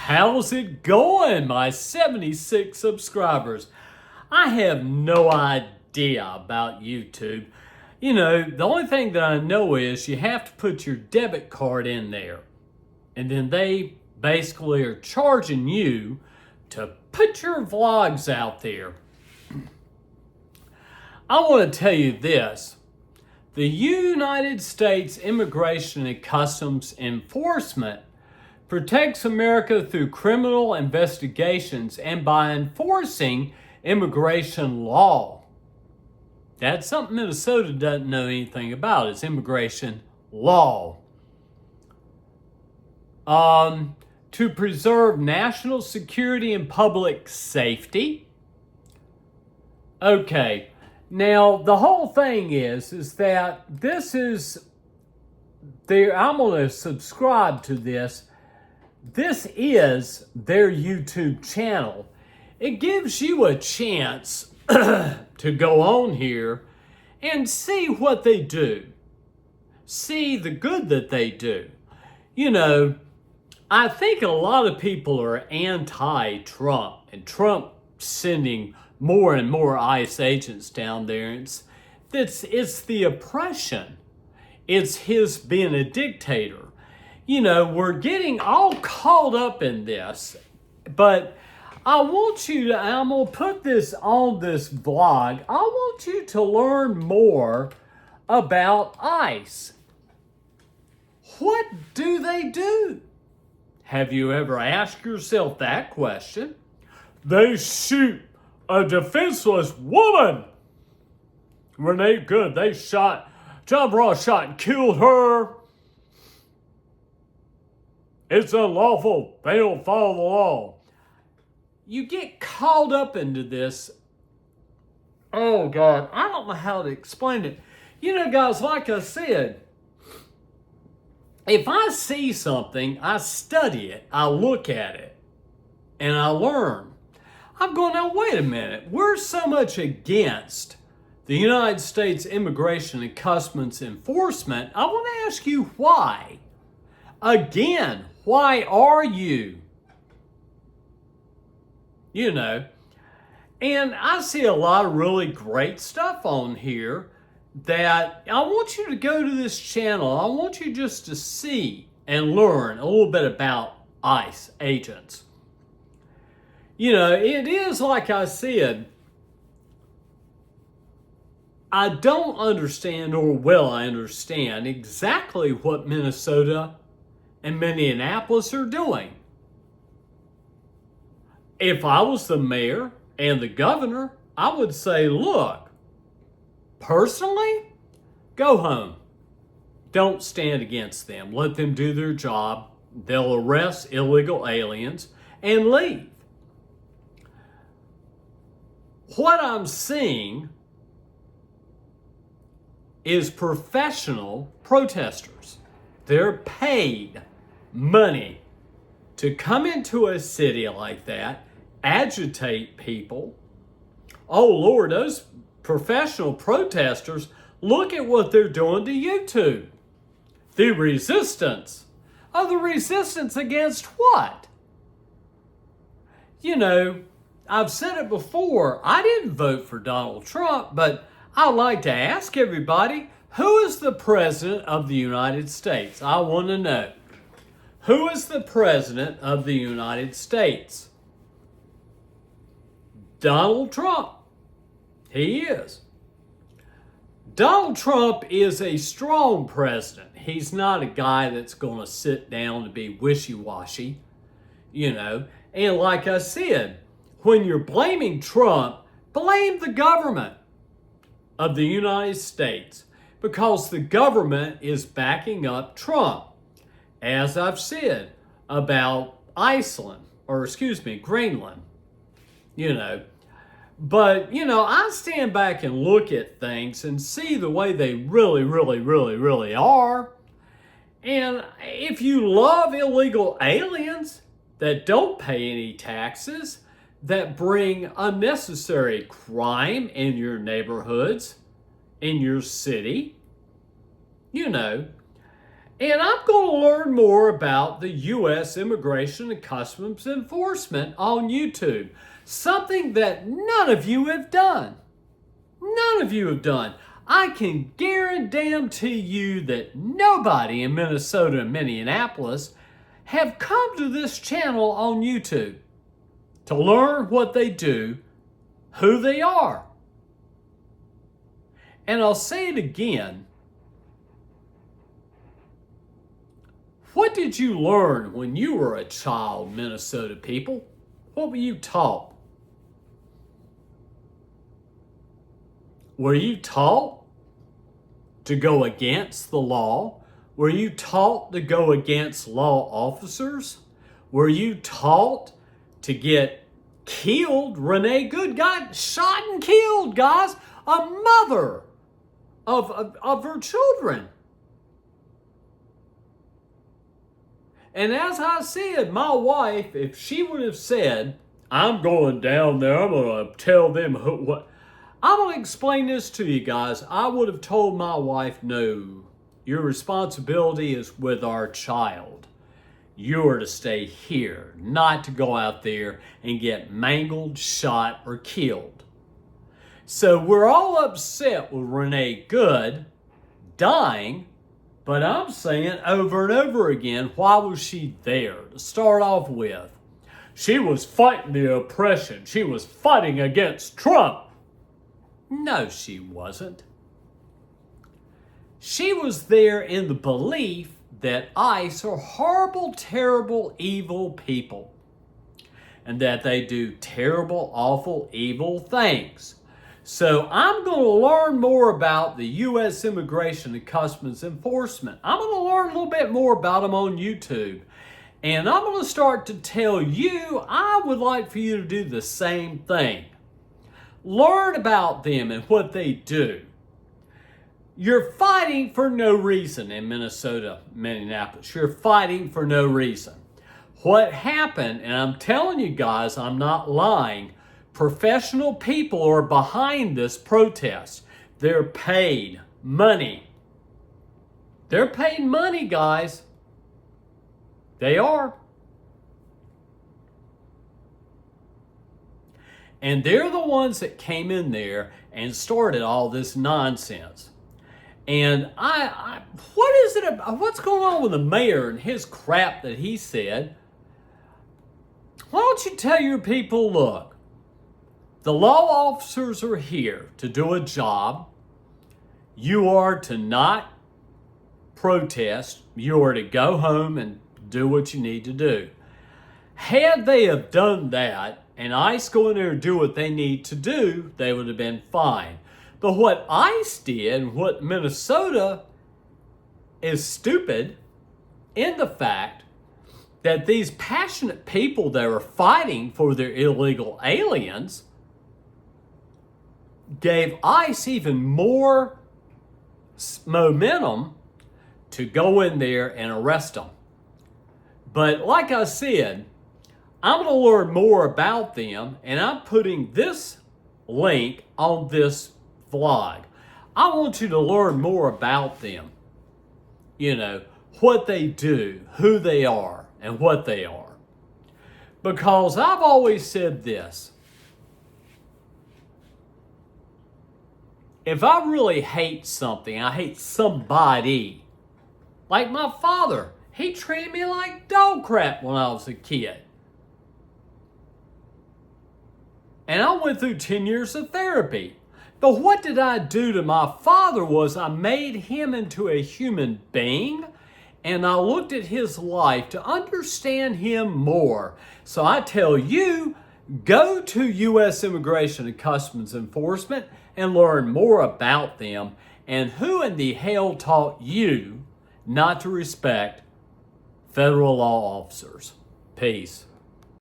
How's it going, my 76 subscribers? I have no idea about YouTube. You know, the only thing that I know is you have to put your debit card in there. And then they basically are charging you to put your vlogs out there. I want to tell you this. The United States Immigration and Customs Enforcement protects America through criminal investigations and by enforcing immigration law. That's something Minnesota doesn't know anything about, is immigration law. To preserve national security and public safety. Okay, now the whole thing is that this is, I'm going to subscribe to this. This is their YouTube channel. It gives you a chance to go on here and see what they do. See the good that they do. You know, I think a lot of people are anti-Trump, and Trump sending more and more ICE agents down there. It's the oppression. It's his being a dictator. You know, we're getting all caught up in this, but I'm going to put this on this vlog. I want you to learn more about ICE. What do they do? Have you ever asked yourself that question? They shoot a defenseless woman. Renee Good, John Ross shot and killed her. It's unlawful. They don't follow the law. You get caught up into this. Oh, God. I don't know how to explain it. You know, guys, like I said, if I see something, I study it, I look at it, and I learn. I'm going, now, wait a minute. We're so much against the United States Immigration and Customs Enforcement. I want to ask you why. Again, why are you? You know, and I see a lot of really great stuff on here that I want you to go to this channel. I want you just to see and learn a little bit about ICE agents. You know, it is like I said, I don't understand, or will I understand, exactly what Minnesota and Minneapolis are doing. If I was the mayor and the governor, I would say, look, personally, go home. Don't stand against them. Let them do their job. They'll arrest illegal aliens and leave. What I'm seeing is professional protesters. They're paid money to come into a city like that, agitate people. Oh, Lord, those professional protesters, look at what they're doing to YouTube. The resistance. Oh, the resistance against what? You know, I've said it before, I didn't vote for Donald Trump, but I'd like to ask everybody, who is the President of the United States? I want to know. Who is the President of the United States? Donald Trump. He is. Donald Trump is a strong president. He's not a guy that's going to sit down and be wishy-washy, you know. And like I said, when you're blaming Trump, blame the government of the United States, because the government is backing up Trump. As I've said about Greenland, you know. But, you know, I stand back and look at things and see the way they really, really, really, really are. And if you love illegal aliens that don't pay any taxes, that bring unnecessary crime in your neighborhoods, in your city, you know, And I'm going to learn more about the U.S. Immigration and Customs Enforcement on YouTube. Something that none of you have done. None of you have done. I can guarantee you that nobody in Minnesota and Minneapolis have come to this channel on YouTube to learn what they do, who they are. And I'll say it again. What did you learn when you were a child, Minnesota people? What were you taught? Were you taught to go against the law? Were you taught to go against law officers? Were you taught to get killed? Renee Good got shot and killed, guys. A mother of her children. And as I said, my wife, if she would have said, I'm going down there, I'm going to tell them what. I'm going to explain this to you guys. I would have told my wife, no, your responsibility is with our child. You are to stay here, not to go out there and get mangled, shot, or killed. So we're all upset with Renee Good dying, but I'm saying over and over again, why was she there? To start off with, she was fighting the oppression. She was fighting against Trump. No, she wasn't. She was there in the belief that ICE are horrible, terrible, evil people, and that they do terrible, awful, evil things. So I'm going to learn more about the U.S. Immigration and Customs Enforcement. I'm going to learn a little bit more about them on YouTube. And I'm going to start to tell you, I would like for you to do the same thing. Learn about them and what they do. You're fighting for no reason in Minnesota, Minneapolis. You're fighting for no reason. What happened, and I'm telling you guys, I'm not lying, professional people are behind this protest. They're paid money. They're paid money, guys. They are. And they're the ones that came in there and started all this nonsense. And what is it about, what's going on with the mayor and his crap that he said? Why don't you tell your people, look, the law officers are here to do a job. You are to not protest. You are to go home and do what you need to do. Had they have done that, and ICE go in there and do what they need to do, they would have been fine. But what ICE did, what Minnesota is stupid in the fact that these passionate people that are fighting for their illegal aliens gave ICE even more momentum to go in there and arrest them. But like I said, I'm going to learn more about them, and I'm putting this link on this vlog. I want you to learn more about them. You know, what they do, who they are, and what they are. Because I've always said this. If I really hate something, I hate somebody. Like my father, he treated me like dog crap when I was a kid. And I went through 10 years of therapy. But what did I do to my father was I made him into a human being, and I looked at his life to understand him more. So I tell you, go to U.S. Immigration and Customs Enforcement and learn more about them and who in the hell taught you not to respect federal law officers. Peace.